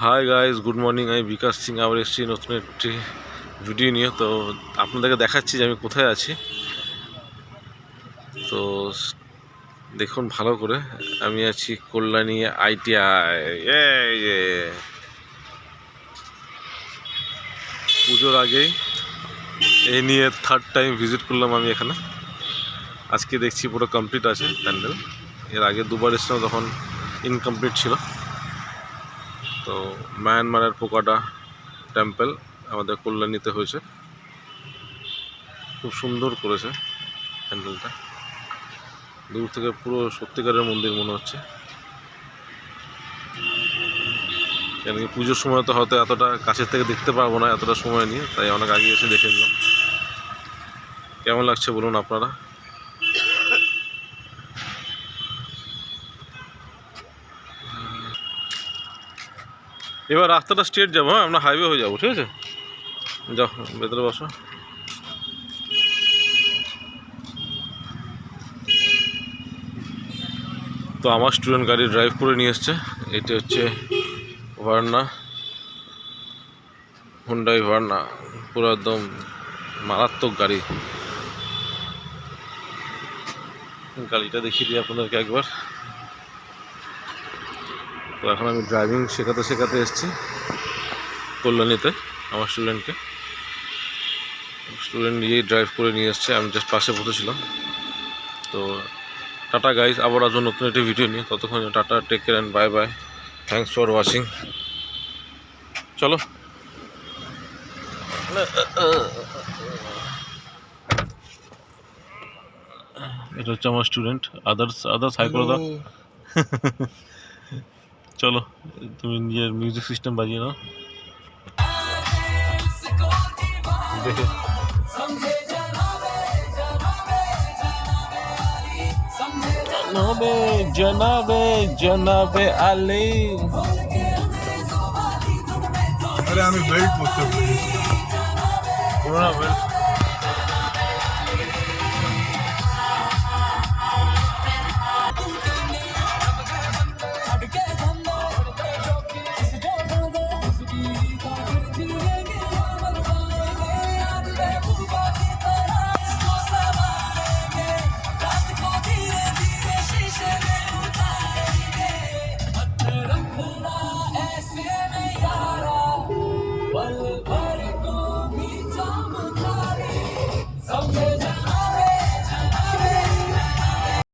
Hi guys, good morning. আমি বিকাশ সিং আবার এসেছি নতুন একটি ভিডিও নিয়ে। তো আপনাদেরকে দেখাচ্ছি যে আমি কোথায় আছি। তো দেখুন ভালো করে, আমি আছি কল্যাণী ITI। এই যে পুজোর আগেই এই নিয়ে থার্ড টাইম ভিজিট করলাম আমি এখানে। আজকে দেখছি পুরো কমপ্লিট আছে প্যান্ডেল। এর আগে দুবার এসেছিলাম, তখন ইনকমপ্লিট ছিল। তো মায়ানমারের পোকাটা টেম্পল আমাদের কল্যাণীতে হয়েছে, খুব সুন্দর করেছে প্যান্ডেলটা। দূর থেকে পুরো সত্যিকারের মন্দির মনে হচ্ছে। কেন কি পুজোর সময় তো হয়তো এতটা কাছের থেকে দেখতে পারবো না, এতটা সময় নিয়ে, তাই অনেক আগে এসে দেখে নিলাম। কেমন লাগছে বলুন আপনারা? এবার রাস্তাটা স্ট্রেট যাবো, হ্যাঁ, আমরা হাইওয়ে হয়ে যাবো, ঠিক আছে? যাও ভেতরে বসো। তো আমার স্টুডেন্ট গাড়ি ড্রাইভ করে নিয়ে এসছে। এটা হচ্ছে ভার্না, হুন্ডাই ভার্না, পুরো একদম মারাত্মক গাড়ি। গাড়িটা দেখিয়ে দিই আপনাদেরকে একবার। তো এখন আমি ড্রাইভিং শেখাতে এসেছি কল্যাণীতে আমার স্টুডেন্টকে। স্টুডেন্ট নিজেই ড্রাইভ করে নিয়ে এসছে, আমি জাস্ট পাশে বসেছিলাম। তো টাটা গাইজ, আবার আসবো নতুন একটি ভিডিও নিয়ে। ততক্ষণ tata, take care and bye bye. Thanks for watching. চলো। এটা হচ্ছে আমার স্টুডেন্ট। আদার্স হাই করে দাও। চলো, তুমি নিজের মিউজিক সিস্টেম বাজিয়ে নাও। দেখে জনাবে আলী। अरे हमें बेल्ट पूछते